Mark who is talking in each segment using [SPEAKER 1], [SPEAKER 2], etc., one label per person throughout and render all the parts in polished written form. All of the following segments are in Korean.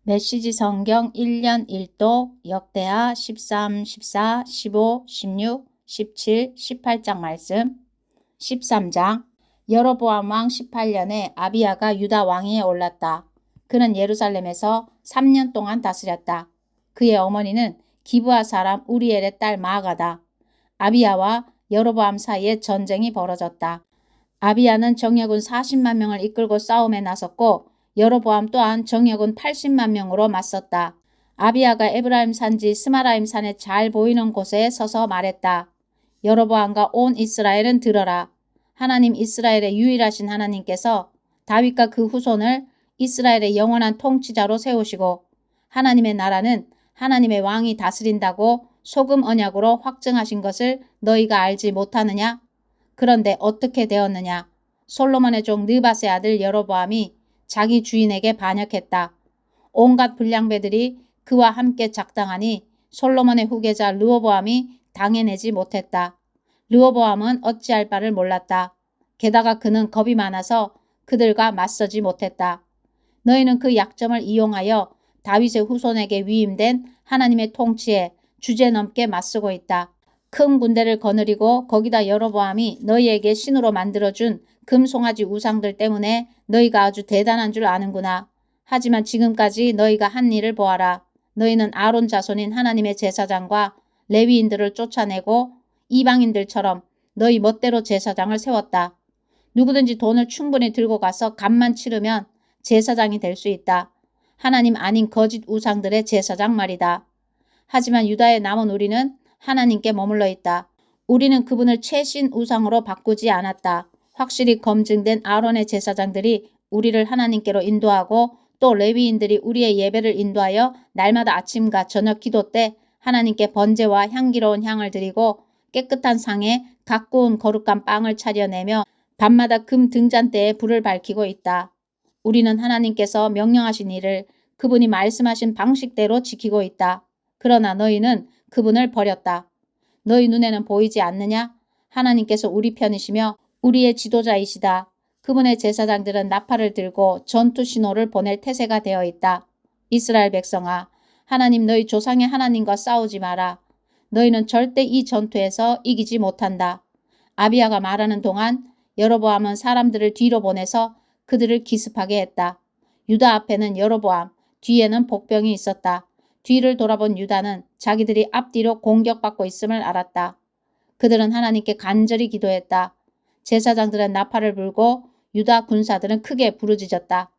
[SPEAKER 1] 메시지 성경 1년 1도 역대하 13, 14, 15, 16, 17, 18장 말씀. 13장. 여로보암 왕 18년에 아비야가 유다 왕위에 올랐다. 그는 예루살렘에서 3년 동안 다스렸다. 그의 어머니는 기브아 사람 우리엘의 딸 마아가다. 아비야와 여로보암 사이에 전쟁이 벌어졌다. 아비야는 정예군 40만 명을 이끌고 싸움에 나섰고 여로보암 또한 정예군 80만 명으로 맞섰다. 아비야가 에브라임 산지 스마라임 산에 잘 보이는 곳에 서서 말했다. 여로보암과 온 이스라엘은 들어라. 하나님 이스라엘의 유일하신 하나님께서 다윗과 그 후손을 이스라엘의 영원한 통치자로 세우시고 하나님의 나라는 하나님의 왕이 다스린다고 소금 언약으로 확증하신 것을 너희가 알지 못하느냐? 그런데 어떻게 되었느냐? 솔로몬의 종 느밧의 아들 여로보암이 자기 주인에게 반역했다. 온갖 불량배들이 그와 함께 작당하니 솔로몬의 후계자 르호보암이 당해내지 못했다. 르호보암은 어찌할 바를 몰랐다. 게다가 그는 겁이 많아서 그들과 맞서지 못했다. 너희는 그 약점을 이용하여 다윗의 후손에게 위임된 하나님의 통치에 주제넘게 맞서고 있다. 큰 군대를 거느리고 거기다 여로보암이 너희에게 신으로 만들어준 금송아지 우상들 때문에 너희가 아주 대단한 줄 아는구나. 하지만 지금까지 너희가 한 일을 보아라. 너희는 아론 자손인 하나님의 제사장과 레위인들을 쫓아내고 이방인들처럼 너희 멋대로 제사장을 세웠다. 누구든지 돈을 충분히 들고 가서 값만 치르면 제사장이 될 수 있다. 하나님 아닌 거짓 우상들의 제사장 말이다. 하지만 유다에 남은 우리는 하나님께 머물러 있다. 우리는 그분을 최신 우상으로 바꾸지 않았다. 확실히 검증된 아론의 제사장들이 우리를 하나님께로 인도하고 또 레위인들이 우리의 예배를 인도하여 날마다 아침과 저녁 기도 때 하나님께 번제와 향기로운 향을 드리고 깨끗한 상에 각 구운 거룩한 빵을 차려내며 밤마다 금 등잔대에 불을 밝히고 있다. 우리는 하나님께서 명령하신 일을 그분이 말씀하신 방식대로 지키고 있다. 그러나 너희는 그분을 버렸다. 너희 눈에는 보이지 않느냐? 하나님께서 우리 편이시며 우리의 지도자이시다. 그분의 제사장들은 나팔을 들고 전투 신호를 보낼 태세가 되어 있다. 이스라엘 백성아, 하나님 너희 조상의 하나님과 싸우지 마라. 너희는 절대 이 전투에서 이기지 못한다. 아비야가 말하는 동안 여로보암은 사람들을 뒤로 보내서 그들을 기습하게 했다. 유다 앞에는 여로보암, 뒤에는 복병이 있었다. 뒤를 돌아본 유다는 자기들이 앞뒤로 공격받고 있음을 알았다. 그들은 하나님께 간절히 기도했다. 제사장들은 나팔을 불고 유다 군사들은 크게 부르짖었다.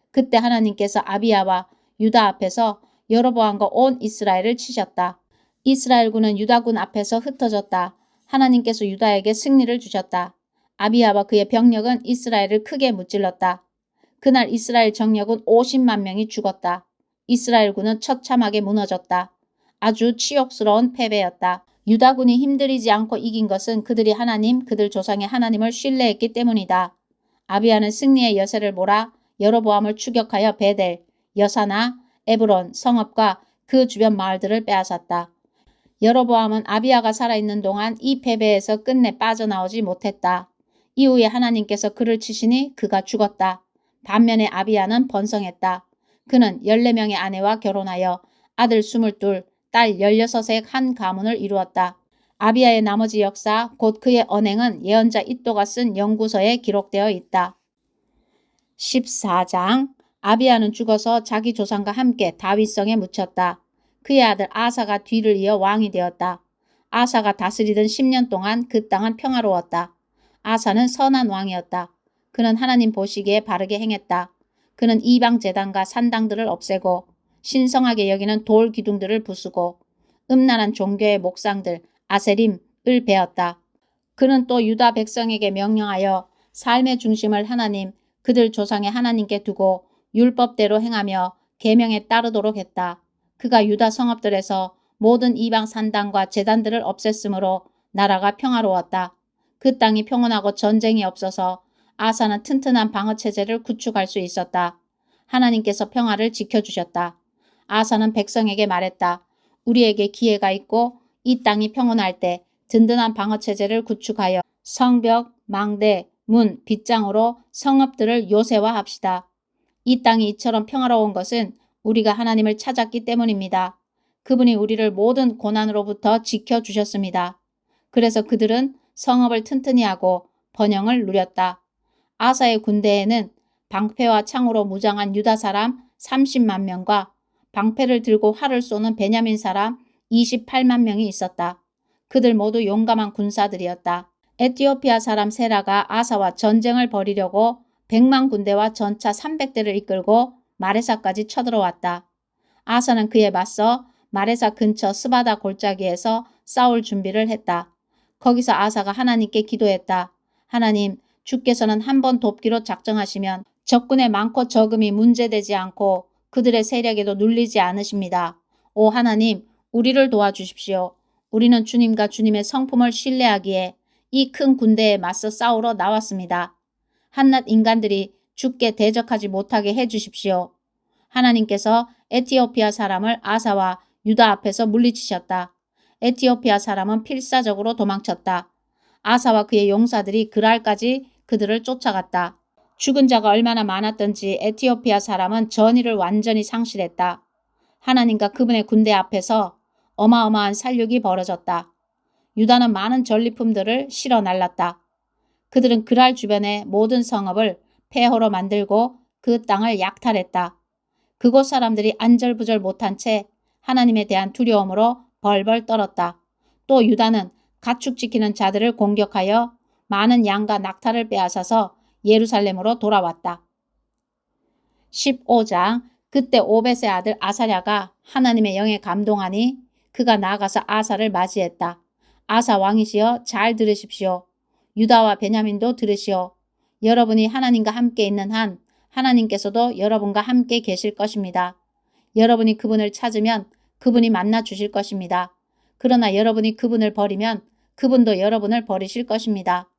[SPEAKER 1] 그때 하나님께서 아비야와 유다 앞에서 여로보암과 온 이스라엘을 치셨다. 이스라엘군은 유다군 앞에서 흩어졌다. 하나님께서 유다에게 승리를 주셨다. 아비야와 그의 병력은 이스라엘을 크게 무찔렀다. 그날 이스라엘 정력은 50만 명이 죽었다. 이스라엘군은 처참하게 무너졌다. 아주 치욕스러운 패배였다. 유다군이 힘들이지 않고 이긴 것은 그들이 하나님, 그들 조상의 하나님을 신뢰했기 때문이다. 아비야는 승리의 여세를 몰아 여로보암을 추격하여 베델, 여사나, 에브론, 성읍과 그 주변 마을들을 빼앗았다. 여로보암은 아비야가 살아있는 동안 이 패배에서 끝내 빠져나오지 못했다. 이후에 하나님께서 그를 치시니 그가 죽었다. 반면에 아비야는 번성했다. 그는 14명의 아내와 결혼하여 아들 22, 딸 16의 한 가문을 이루었다. 아비야의 나머지 역사, 곧 그의 언행은 예언자 이또가 쓴 연구서에 기록되어 있다. 14장. 아비야는 죽어서 자기 조상과 함께 다윗성에 묻혔다. 그의 아들 아사가 뒤를 이어 왕이 되었다. 아사가 다스리던 10년 동안 그 땅은 평화로웠다. 아사는 선한 왕이었다. 그는 하나님 보시기에 바르게 행했다. 그는 이방 제단과 산당들을 없애고 신성하게 여기는 돌 기둥들을 부수고 음란한 종교의 목상들 아세림을 베었다. 그는 또 유다 백성에게 명령하여 삶의 중심을 하나님, 그들 조상의 하나님께 두고 율법대로 행하며 계명에 따르도록 했다. 그가 유다 성읍들에서 모든 이방 산당과 제단들을 없앴으므로 나라가 평화로웠다. 그 땅이 평온하고 전쟁이 없어서 아사는 튼튼한 방어체제를 구축할 수 있었다. 하나님께서 평화를 지켜주셨다. 아사는 백성에게 말했다. 우리에게 기회가 있고 이 땅이 평온할 때 든든한 방어체제를 구축하여 성벽, 망대, 문, 빗장으로 성읍들을 요새화합시다. 이 땅이 이처럼 평화로운 것은 우리가 하나님을 찾았기 때문입니다. 그분이 우리를 모든 고난으로부터 지켜주셨습니다. 그래서 그들은 성읍을 튼튼히 하고 번영을 누렸다. 아사의 군대에는 방패와 창으로 무장한 유다 사람 30만 명과 방패를 들고 활을 쏘는 베냐민 사람 28만 명이 있었다. 그들 모두 용감한 군사들이었다. 에티오피아 사람 세라가 아사와 전쟁을 벌이려고 100만 군대와 전차 300대를 이끌고 마레사까지 쳐들어왔다. 아사는 그에 맞서 마레사 근처 스바다 골짜기에서 싸울 준비를 했다. 거기서 아사가 하나님께 기도했다. 하나님, 주께서는 한번 돕기로 작정하시면 적군의 많고 적음이 문제되지 않고 그들의 세력에도 눌리지 않으십니다. 오 하나님, 우리를 도와주십시오. 우리는 주님과 주님의 성품을 신뢰하기에 이 큰 군대에 맞서 싸우러 나왔습니다. 한낱 인간들이 주께 대적하지 못하게 해주십시오. 하나님께서 에티오피아 사람을 아사와 유다 앞에서 물리치셨다. 에티오피아 사람은 필사적으로 도망쳤다. 아사와 그의 용사들이 그랄까지 그들을 쫓아갔다. 죽은 자가 얼마나 많았던지 에티오피아 사람은 전의를 완전히 상실했다. 하나님과 그분의 군대 앞에서 어마어마한 살육이 벌어졌다. 유다는 많은 전리품들을 실어 날랐다. 그들은 그랄 주변의 모든 성읍을 폐허로 만들고 그 땅을 약탈했다. 그곳 사람들이 안절부절 못한 채 하나님에 대한 두려움으로 벌벌 떨었다. 또 유다는 가축 지키는 자들을 공격하여 많은 양과 낙타를 빼앗아서 예루살렘으로 돌아왔다. 15장 그때 오벳의 아들 아사랴가 하나님의 영에 감동하니 그가 나아가서 아사를 맞이했다. 아사 왕이시여 잘 들으십시오. 유다와 베냐민도 들으시오. 여러분이 하나님과 함께 있는 한 하나님께서도 여러분과 함께 계실 것입니다. 여러분이 그분을 찾으면 그분이 만나 주실 것입니다. 그러나 여러분이 그분을 버리면 그분도 여러분을 버리실 것입니다.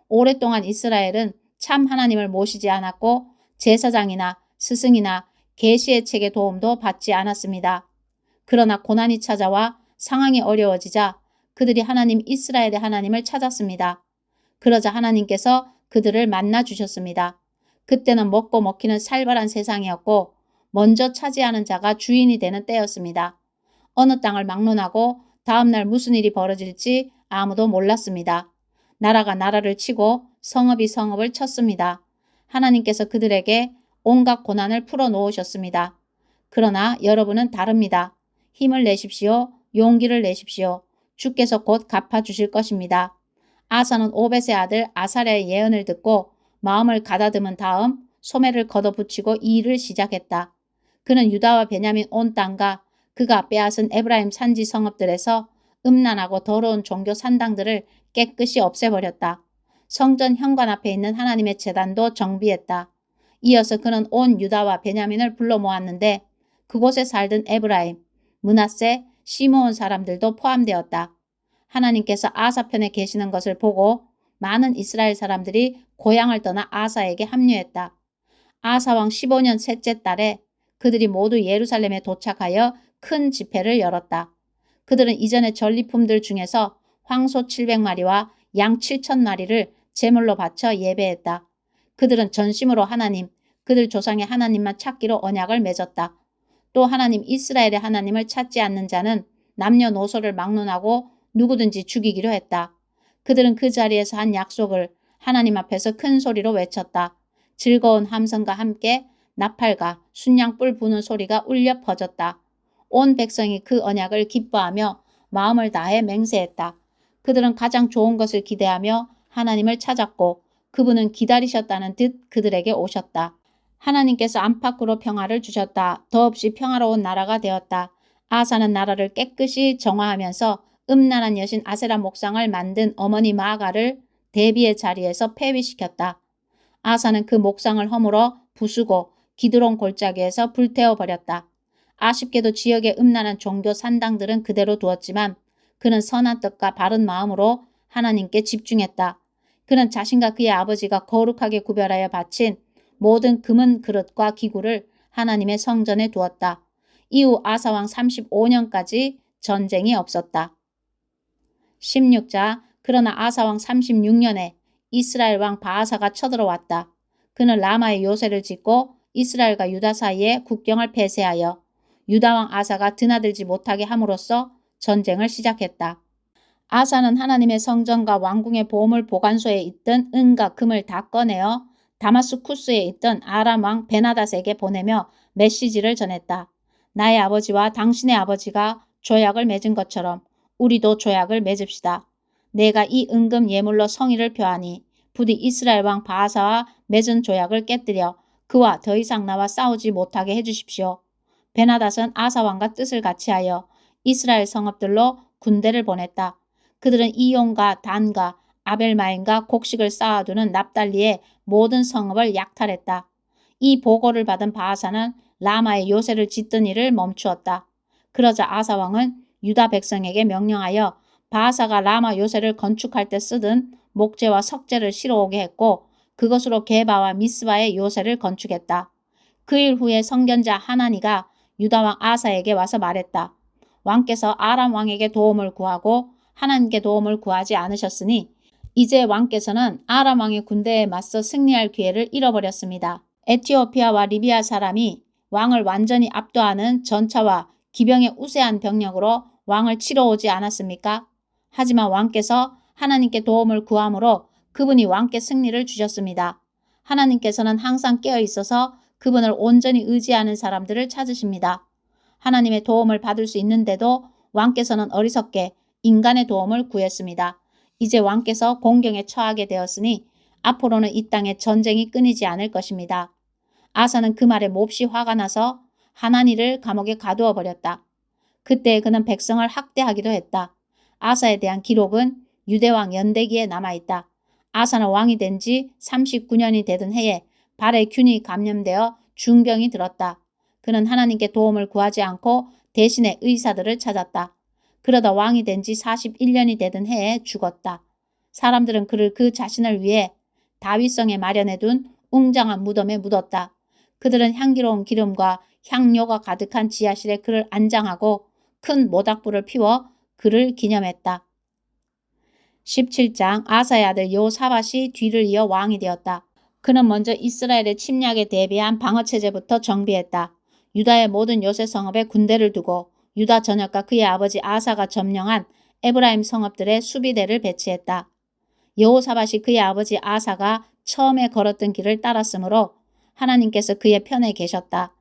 [SPEAKER 1] 오랫동안 이스라엘은 참 하나님을 모시지 않았고 제사장이나 스승이나 계시의 책의 도움도 받지 않았습니다. 그러나 고난이 찾아와 상황이 어려워지자 그들이 하나님 이스라엘의 하나님을 찾았습니다. 그러자 하나님께서 그들을 만나 주셨습니다. 그때는 먹고 먹히는 살벌한 세상이었고 먼저 차지하는 자가 주인이 되는 때였습니다. 어느 땅을 막론하고 다음날 무슨 일이 벌어질지 아무도 몰랐습니다. 나라가 나라를 치고 성읍이 성읍을 쳤습니다. 하나님께서 그들에게 온갖 고난을 풀어놓으셨습니다. 그러나 여러분은 다릅니다. 힘을 내십시오. 용기를 내십시오. 주께서 곧 갚아주실 것입니다. 아사는 오벳의 아들 아사랴의 예언을 듣고 마음을 가다듬은 다음 소매를 걷어붙이고 이 일을 시작했다. 그는 유다와 베냐민 온 땅과 그가 빼앗은 에브라임 산지 성읍들에서 음란하고 더러운 종교 산당들을 깨끗이 없애버렸다. 성전 현관 앞에 있는 하나님의 제단도 정비했다. 이어서 그는 온 유다와 베냐민을 불러 모았는데 그곳에 살던 에브라임, 므낫세, 시므온 사람들도 포함되었다. 하나님께서 아사 편에 계시는 것을 보고 많은 이스라엘 사람들이 고향을 떠나 아사에게 합류했다. 아사 왕 15년 셋째 달에 그들이 모두 예루살렘에 도착하여 큰 집회를 열었다. 그들은 이전의 전리품들 중에서 황소 700마리와 양 7,000마리를 제물로 바쳐 예배했다. 그들은 전심으로 하나님, 그들 조상의 하나님만 찾기로 언약을 맺었다. 또 하나님 이스라엘의 하나님을 찾지 않는 자는 남녀노소를 막론하고 누구든지 죽이기로 했다. 그들은 그 자리에서 한 약속을 하나님 앞에서 큰 소리로 외쳤다. 즐거운 함성과 함께 나팔과 순양불 부는 소리가 울려 퍼졌다. 온 백성이 그 언약을 기뻐하며 마음을 다해 맹세했다. 그들은 가장 좋은 것을 기대하며 하나님을 찾았고 그분은 기다리셨다는 듯 그들에게 오셨다. 하나님께서 안팎으로 평화를 주셨다. 더없이 평화로운 나라가 되었다. 아사는 나라를 깨끗이 정화하면서 음란한 여신 아세라 목상을 만든 어머니 마아가를 대비의 자리에서 폐위시켰다. 아사는 그 목상을 허물어 부수고 기드론 골짜기에서 불태워버렸다. 아쉽게도 지역의 음란한 종교 산당들은 그대로 두었지만 그는 선한 뜻과 바른 마음으로 하나님께 집중했다. 그는 자신과 그의 아버지가 거룩하게 구별하여 바친 모든 금은 그릇과 기구를 하나님의 성전에 두었다. 이후 아사왕 35년까지 전쟁이 없었다. 16자 그러나 아사왕 36년에 이스라엘 왕 바아사가 쳐들어왔다. 그는 라마에 요새를 짓고 이스라엘과 유다 사이에 국경을 폐쇄하여 유다왕 아사가 드나들지 못하게 함으로써 전쟁을 시작했다. 아사는 하나님의 성전과 왕궁의 보물 보관소에 있던 은과 금을 다 꺼내어 다마스쿠스에 있던 아람 왕 베나닷에게 보내며 메시지를 전했다. 나의 아버지와 당신의 아버지가 조약을 맺은 것처럼 우리도 조약을 맺읍시다. 내가 이 은금 예물로 성의를 표하니 부디 이스라엘 왕 바하사와 맺은 조약을 깨뜨려 그와 더 이상 나와 싸우지 못하게 해주십시오. 베나닷은 아사 왕과 뜻을 같이하여 이스라엘 성읍들로 군대를 보냈다. 그들은 이용과 단과 아벨마임과 곡식을 쌓아두는 납달리의 모든 성읍을 약탈했다. 이 보고를 받은 바하사는 라마의 요새를 짓던 일을 멈추었다. 그러자 아사 왕은 유다 백성에게 명령하여 바하사가 라마 요새를 건축할 때 쓰던 목재와 석재를 실어오게 했고 그것으로 게바와 미스바의 요새를 건축했다. 그 일 후에 선견자 하나니가 유다왕 아사에게 와서 말했다. 왕께서 아람 왕에게 도움을 구하고 하나님께 도움을 구하지 않으셨으니 이제 왕께서는 아람 왕의 군대에 맞서 승리할 기회를 잃어버렸습니다. 에티오피아와 리비아 사람이 왕을 완전히 압도하는 전차와 기병의 우세한 병력으로 왕을 치러 오지 않았습니까? 하지만 왕께서 하나님께 도움을 구함으로 그분이 왕께 승리를 주셨습니다. 하나님께서는 항상 깨어 있어서 그분을 온전히 의지하는 사람들을 찾으십니다. 하나님의 도움을 받을 수 있는데도 왕께서는 어리석게 인간의 도움을 구했습니다. 이제 왕께서 공경에 처하게 되었으니 앞으로는 이 땅에 전쟁이 끊이지 않을 것입니다. 아사는 그 말에 몹시 화가 나서 하나니를 감옥에 가두어 버렸다. 그때 그는 백성을 학대하기도 했다. 아사에 대한 기록은 유대왕 연대기에 남아있다. 아사는 왕이 된 지 39년이 되던 해에 발에 균이 감염되어 중병이 들었다. 그는 하나님께 도움을 구하지 않고 대신에 의사들을 찾았다. 그러다 왕이 된 지 41년이 되던 해에 죽었다. 사람들은 그를 그 자신을 위해 다윗성에 마련해둔 웅장한 무덤에 묻었다. 그들은 향기로운 기름과 향료가 가득한 지하실에 그를 안장하고 큰 모닥불을 피워 그를 기념했다. 17장 아사의 아들 여호사밧이 뒤를 이어 왕이 되었다. 그는 먼저 이스라엘의 침략에 대비한 방어체제부터 정비했다. 유다의 모든 요새 성읍에 군대를 두고 유다 전역과 그의 아버지 아사가 점령한 에브라임 성읍들의 수비대를 배치했다. 여호사밧이 그의 아버지 아사가 처음에 걸었던 길을 따랐으므로 하나님께서 그의 편에 계셨다.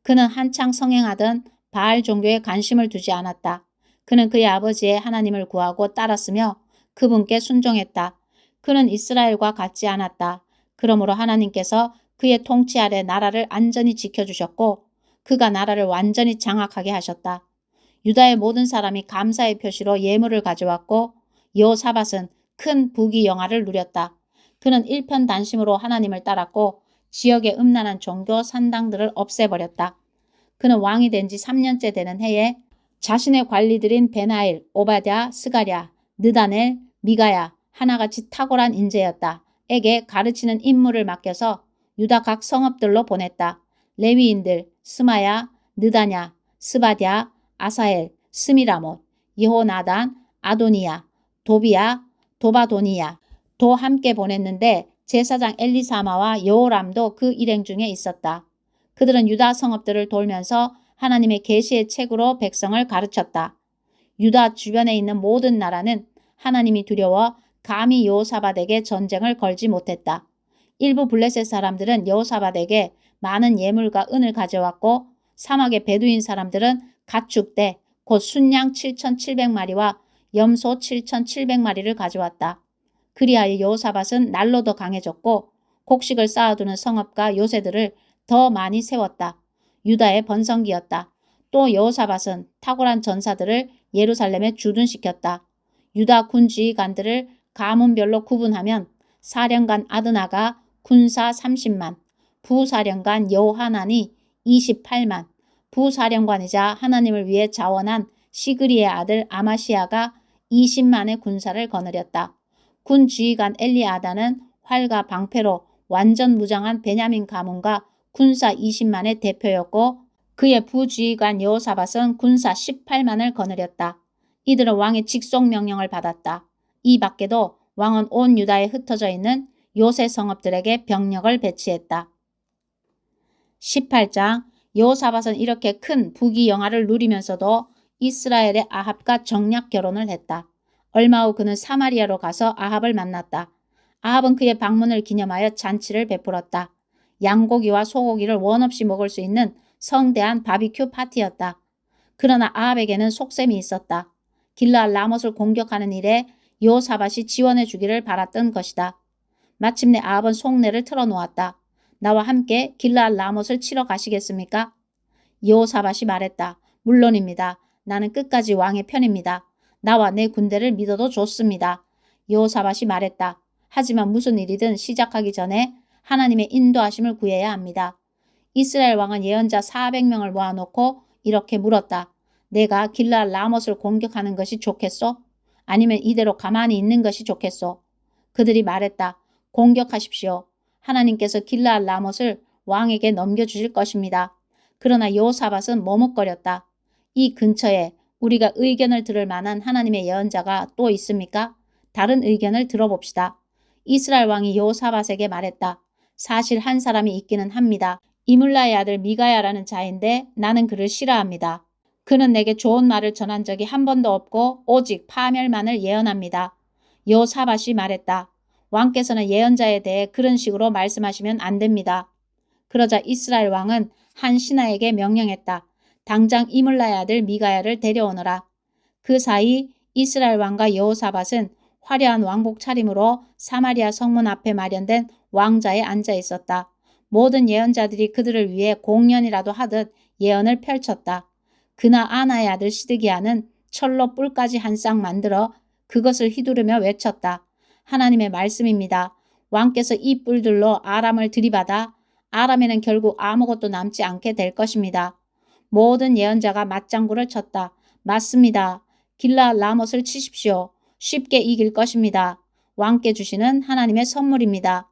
[SPEAKER 1] 그는 한창 성행하던 바알 종교에 관심을 두지 않았다. 그는 그의 아버지의 하나님을 구하고 따랐으며 그분께 순종했다. 그는 이스라엘과 같지 않았다. 그러므로 하나님께서 그의 통치 아래 나라를 안전히 지켜주셨고 그가 나라를 완전히 장악하게 하셨다. 유다의 모든 사람이 감사의 표시로 예물을 가져왔고 여호사밧은 큰 부귀 영화를 누렸다. 그는 일편단심으로 하나님을 따랐고 지역의 음란한 종교 산당들을 없애버렸다. 그는 왕이 된 지 3년째 되는 해에 자신의 관리들인 베나일, 오바댜, 스가랴, 느다넬, 미가야 하나같이 탁월한 인재였다. 에게 가르치는 임무를 맡겨서 유다 각 성읍들로 보냈다. 레위인들 스마야, 느다냐, 스바랴, 아사엘, 스미라못, 여호나단, 아도니야, 도비야, 도바도니야 도 함께 보냈는데 제사장 엘리사마와 여호람도 그 일행 중에 있었다. 그들은 유다 성읍들을 돌면서 하나님의 계시의 책으로 백성을 가르쳤다. 유다 주변에 있는 모든 나라는 하나님이 두려워 감히 여호사밧에게 전쟁을 걸지 못했다. 일부 블레셋 사람들은 여호사밧에게 많은 예물과 은을 가져왔고 사막의 베두인 사람들은 가축대 곧 순양 7,700마리와 염소 7,700마리를 가져왔다. 그리하여 여호사밧은 날로 더 강해졌고 곡식을 쌓아두는 성읍과 요새들을 더 많이 세웠다. 유다의 번성기였다. 또 여호사밧은 탁월한 전사들을 예루살렘에 주둔시켰다. 유다 군 지휘관들을 가문별로 구분하면 사령관 아드나가 군사 30만, 부사령관 여호하난이 28만, 부사령관이자 하나님을 위해 자원한 시그리의 아들 아마시아가 20만의 군사를 거느렸다. 군 지휘관 엘리아다는 활과 방패로 완전 무장한 베냐민 가문과 군사 20만의 대표였고 그의 부지휘관 여호사밧은 군사 18만을 거느렸다. 이들은 왕의 직속 명령을 받았다. 이 밖에도 왕은 온 유다에 흩어져 있는 요새 성읍들에게 병력을 배치했다. 18장 여호사밧은 이렇게 큰 부귀영화를 누리면서도 이스라엘의 아합과 정략 결혼을 했다. 얼마 후 그는 사마리아로 가서 아합을 만났다. 아합은 그의 방문을 기념하여 잔치를 베풀었다. 양고기와 소고기를 원 없이 먹을 수 있는 성대한 바비큐 파티였다. 그러나 아합에게는 속셈이 있었다. 길르앗 라못을 공격하는 일에 여호사밧이 지원해 주기를 바랐던 것이다. 마침내 아합은 속내를 털어놓았다. 나와 함께 길르앗 라못을 치러 가시겠습니까? 여호사밧이 말했다. 물론입니다. 나는 끝까지 왕의 편입니다. 나와 내 군대를 믿어도 좋습니다. 여호사밧이 말했다. 하지만 무슨 일이든 시작하기 전에 하나님의 인도하심을 구해야 합니다. 이스라엘 왕은 예언자 400명을 모아놓고 이렇게 물었다. 내가 길르앗 라못을 공격하는 것이 좋겠소? 아니면 이대로 가만히 있는 것이 좋겠소? 그들이 말했다. 공격하십시오. 하나님께서 길르앗 라못을 왕에게 넘겨주실 것입니다. 그러나 여호사밧은 머뭇거렸다. 이 근처에 우리가 의견을 들을 만한 하나님의 예언자가 또 있습니까? 다른 의견을 들어봅시다. 이스라엘 왕이 여호사밧에게 말했다. 사실 한 사람이 있기는 합니다. 이물라의 아들 미가야라는 자인데 나는 그를 싫어합니다. 그는 내게 좋은 말을 전한 적이 한 번도 없고 오직 파멸만을 예언합니다. 여호사밧이 말했다. 왕께서는 예언자에 대해 그런 식으로 말씀하시면 안 됩니다. 그러자 이스라엘 왕은 한 신하에게 명령했다. 당장 이물라의 아들 미가야를 데려오너라. 그 사이 이스라엘 왕과 여호사밧은 화려한 왕복 차림으로 사마리아 성문 앞에 마련된 왕자에 앉아 있었다. 모든 예언자들이 그들을 위해 공연이라도 하듯 예언을 펼쳤다. 그나 아나의 아들 시드기야는 철로 뿔까지 한 쌍 만들어 그것을 휘두르며 외쳤다. 하나님의 말씀입니다. 왕께서 이 뿔들로 아람을 들이받아 아람에는 결국 아무것도 남지 않게 될 것입니다. 모든 예언자가 맞장구를 쳤다. 맞습니다. 길르앗 라못을 치십시오. 쉽게 이길 것입니다. 왕께 주시는 하나님의 선물입니다.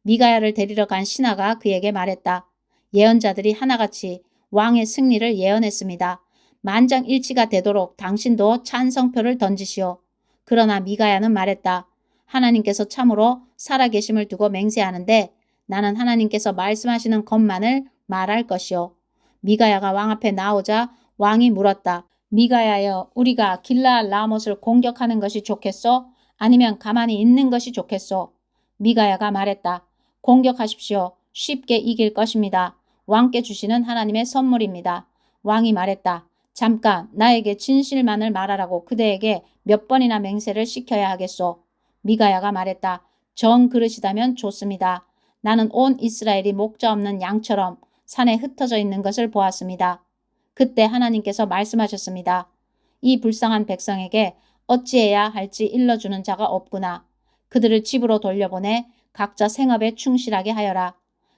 [SPEAKER 1] 미가야를 데리러 간 신하가 그에게 말했다. 예언자들이 하나같이 왕의 승리를 예언했습니다. 만장일치가 되도록 당신도 찬성표를 던지시오. 그러나 미가야는 말했다. 하나님께서 참으로 살아계심을 두고 맹세하는데 나는 하나님께서 말씀하시는 것만을 말할 것이오. 미가야가 왕 앞에 나오자 왕이 물었다. 미가야여, 우리가 길르앗 라못을 공격하는 것이 좋겠소? 아니면 가만히 있는 것이 좋겠소? 미가야가 말했다. 공격하십시오. 쉽게 이길 것입니다. 왕께 주시는 하나님의 선물입니다. 왕이 말했다. 잠깐 나에게 진실만을 말하라고 그대에게 몇 번이나 맹세를 시켜야 하겠소. 미가야가 말했다. 정 그러시다면 좋습니다. 나는 온 이스라엘이 목자 없는 양처럼 산에 흩어져 있는 것을 보았습니다. 그때 하나님께서 말씀하셨습니다. 이 불쌍한 백성에게 어찌해야 할지 일러주는 자가 없구나. 그들을 집으로 돌려보내 각자 생업에 충실하게 하여라.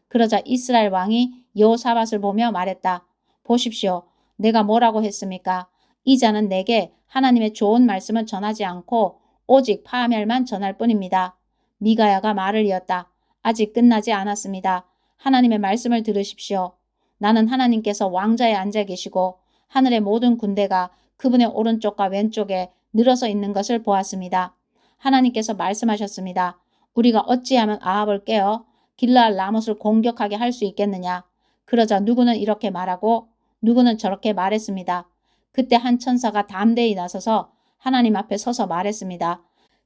[SPEAKER 1] 그러자 이스라엘 왕이 여호사밧을 보며 말했다. 보십시오. 내가 뭐라고 했습니까? 이 자는 내게 하나님의 좋은 말씀을 전하지 않고 오직 파멸만 전할 뿐입니다. 미가야가 말을 이었다. 아직 끝나지 않았습니다. 하나님의 말씀을 들으십시오. 나는 하나님께서 왕자에 앉아 계시고 하늘의 모든 군대가 그분의 오른쪽과 왼쪽에 늘어서 있는 것을 보았습니다. 하나님께서 말씀하셨습니다. 우리가 어찌하면 아합을 깨어 길르앗 라못을 공격하게 할 수 있겠느냐. 그러자 누구는 이렇게 말하고 누구는 저렇게 말했습니다. 그때 한 천사가 담대히 나서서 하나님 앞에 서서 말했습니다.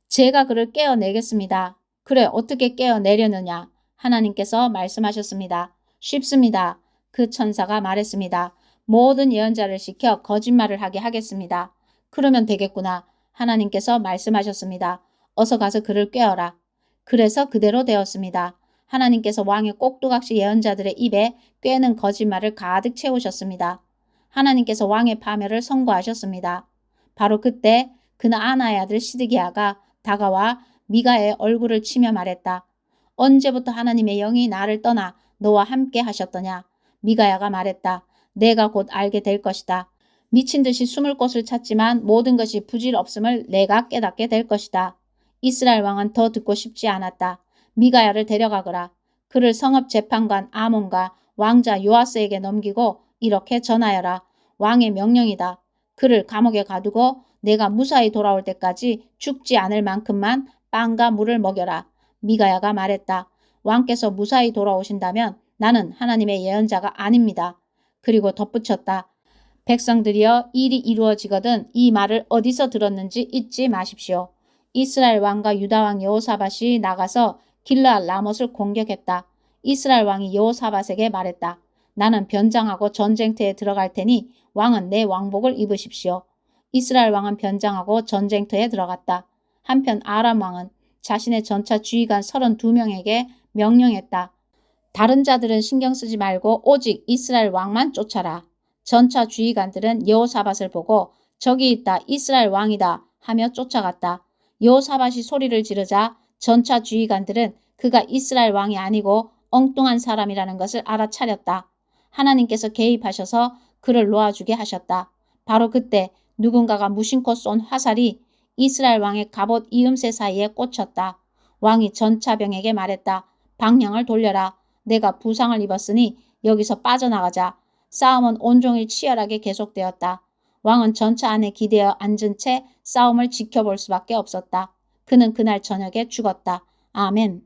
[SPEAKER 1] 제가 그를 깨어내겠습니다. 그래, 어떻게 깨어내려느냐. 하나님께서 말씀하셨습니다. 쉽습니다. 그 천사가 말했습니다. 모든 예언자를 시켜 거짓말을 하게 하겠습니다. 그러면 되겠구나. 하나님께서 말씀하셨습니다. 어서 가서 그를 꿰어라. 그래서 그대로 되었습니다. 하나님께서 왕의 꼭두각시 예언자들의 입에 꿰는 거짓말을 가득 채우셨습니다. 하나님께서 왕의 파멸을 선고하셨습니다. 바로 그때 그나아나의 아들 시드기야가 다가와 미가의 얼굴을 치며 말했다. 언제부터 하나님의 영이 나를 떠나 너와 함께 하셨더냐. 미가야가 말했다. 내가 곧 알게 될 것이다. 미친 듯이 숨을 곳을 찾지만 모든 것이 부질없음을 내가 깨닫게 될 것이다. 이스라엘 왕은 더 듣고 싶지 않았다. 미가야를 데려가거라. 그를 성읍 재판관 아몬과 왕자 요아스에게 넘기고 이렇게 전하여라. 왕의 명령이다. 그를 감옥에 가두고 내가 무사히 돌아올 때까지 죽지 않을 만큼만 빵과 물을 먹여라. 미가야가 말했다. 왕께서 무사히 돌아오신다면 나는 하나님의 예언자가 아닙니다. 그리고 덧붙였다. 백성들이여 일이 이루어지거든 이 말을 어디서 들었는지 잊지 마십시오. 이스라엘 왕과 유다 왕 여호사밧이 나가서 길르앗 라못을 공격했다. 이스라엘 왕이 여호사밧에게 말했다. 나는 변장하고 전쟁터에 들어갈 테니 왕은 내 왕복을 입으십시오. 이스라엘 왕은 변장하고 전쟁터에 들어갔다. 한편 아람 왕은 자신의 전차 지휘관 32명에게 명령했다. 다른 자들은 신경 쓰지 말고 오직 이스라엘 왕만 쫓아라. 전차 지휘관들은 여호사밧을 보고 저기 있다 이스라엘 왕이다 하며 쫓아갔다. 여호사밧이 소리를 지르자 전차 지휘관들은 그가 이스라엘 왕이 아니고 엉뚱한 사람이라는 것을 알아차렸다. 하나님께서 개입하셔서 그를 놓아주게 하셨다. 바로 그때 누군가가 무심코 쏜 화살이 이스라엘 왕의 갑옷 이음새 사이에 꽂혔다. 왕이 전차병에게 말했다. 방향을 돌려라. 내가 부상을 입었으니 여기서 빠져나가자. 싸움은 온종일 치열하게 계속되었다. 왕은 전차 안에 기대어 앉은 채 싸움을 지켜볼 수밖에 없었다. 그는 그날 저녁에 죽었다. 아멘.